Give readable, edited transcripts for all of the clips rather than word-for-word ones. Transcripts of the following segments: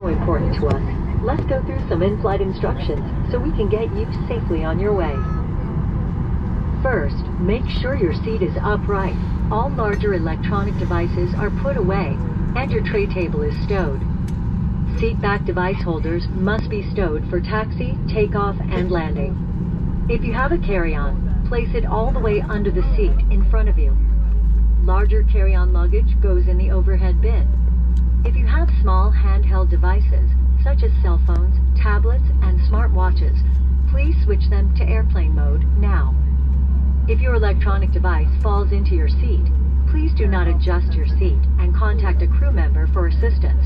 Important to us. Let's go through some in-flight instructions so we can get you safely on your way. First, make sure your seat is upright. All larger electronic devices are put away and your tray table is stowed. Seat back device holders must be stowed for taxi, takeoff, and landing. If you have a carry-on, place it all the way under the seat in front of you. Larger carry-on luggage goes in the overhead bin. If you have small handheld devices, such as cell phones, tablets, and smartwatches, please switch them to airplane mode now. If your electronic device falls into your seat, please do not adjust your seat and contact a crew member for assistance.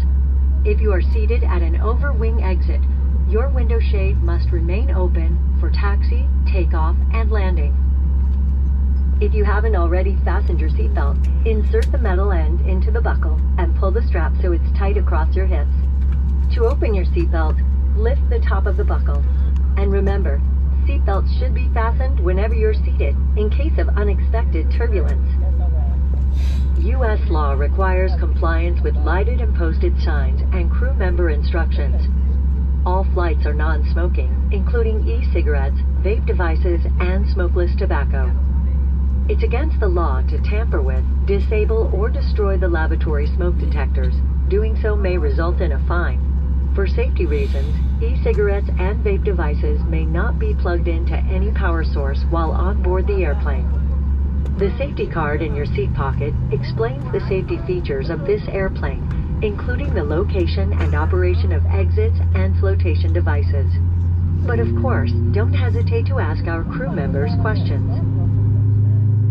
If you are seated at an over-wing exit, your window shade must remain open for taxi, takeoff, and landing. If you haven't already fastened your seatbelt, insert the metal end into the buckle and pull the strap so it's tight across your hips. To open your seatbelt, lift the top of the buckle. And remember, seatbelts should be fastened whenever you're seated in case of unexpected turbulence. U.S. law requires compliance with lighted and posted signs and crew member instructions. All flights are non-smoking, including e-cigarettes, vape devices, and smokeless tobacco. It's against the law to tamper with, disable, or destroy the lavatory smoke detectors. Doing so may result in a fine. For safety reasons, e-cigarettes and vape devices may not be plugged into any power source while on board the airplane. The safety card in your seat pocket explains the safety features of this airplane, including the location and operation of exits and flotation devices. But of course, don't hesitate to ask our crew members questions.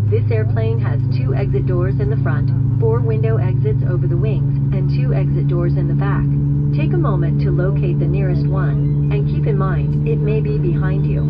This airplane has 2 exit doors in the front, 4 window exits over the wings, and 2 exit doors in the back. Take a moment to locate the nearest one, and keep in mind, it may be behind you.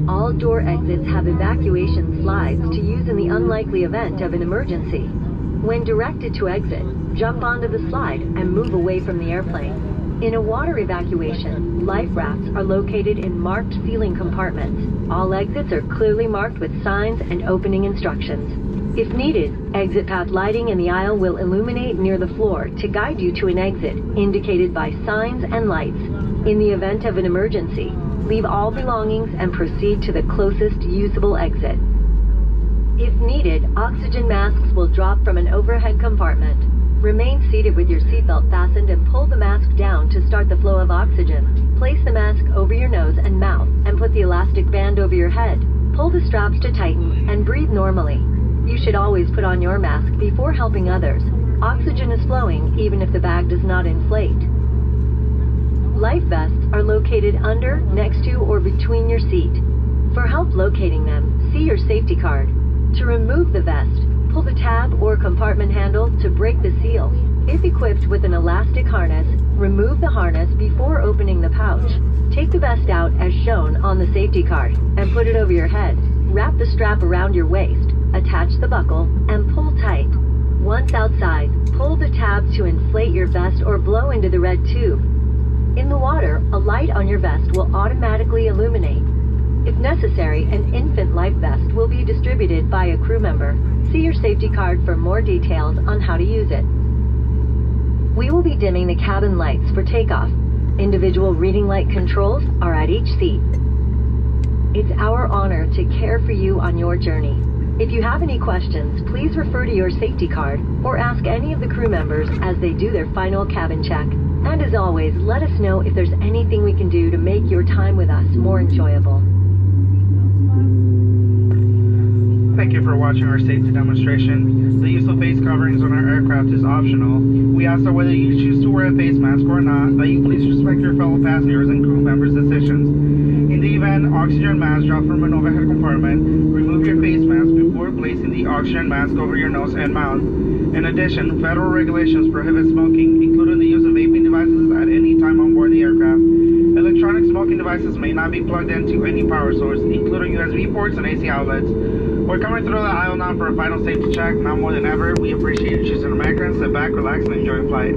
All door exits have evacuation slides to use in the unlikely event of an emergency. When directed to exit, jump onto the slide and move away from the airplane. In a water evacuation, life rafts are located in marked ceiling compartments. All exits are clearly marked with signs and opening instructions. If needed, exit path lighting in the aisle will illuminate near the floor to guide you to an exit, indicated by signs and lights. In the event of an emergency, leave all belongings and proceed to the closest usable exit. If needed, oxygen masks will drop from an overhead compartment. Remain seated with your seatbelt fastened and pull the mask down to start the flow of oxygen. Place the mask over your nose and mouth and put the elastic band over your head. Pull the straps to tighten and breathe normally. You should always put on your mask before helping others. Oxygen is flowing even if the bag does not inflate. Life vests are located under, next to, or between your seat. For help locating them, see your safety card. To remove the vest, pull the tab or compartment handle to break the seal. If equipped with an elastic harness, remove the harness before opening the pouch. Take the vest out as shown on the safety card and put it over your head. Wrap the strap around your waist, attach the buckle, and pull tight. Once outside, pull the tab to inflate your vest or blow into the red tube. In the water, a light on your vest will automatically illuminate. If necessary, an infant life vest will be distributed by a crew member. See your safety card for more details on how to use it. We will be dimming the cabin lights for takeoff. Individual reading light controls are at each seat. It's our honor to care for you on your journey. If you have any questions, please refer to your safety card or ask any of the crew members as they do their final cabin check. And as always, let us know if there's anything we can do to make your time with us more enjoyable. Thank you for watching our safety demonstration. The use of face coverings on our aircraft is optional. We ask that whether you choose to wear a face mask or not, that you please respect your fellow passengers and crew members' decisions. In the event oxygen mask drops from an overhead compartment, remove your face mask before placing the oxygen mask over your nose and mouth. In addition, federal regulations prohibit smoking, including the use of vaping devices at any time on board the aircraft. Electronic smoking devices may not be plugged into any power source, including USB ports and AC outlets. We're coming through the aisle now for a final safety check. Now more than ever, we appreciate you choosing American. Sit back, relax, and enjoy the flight.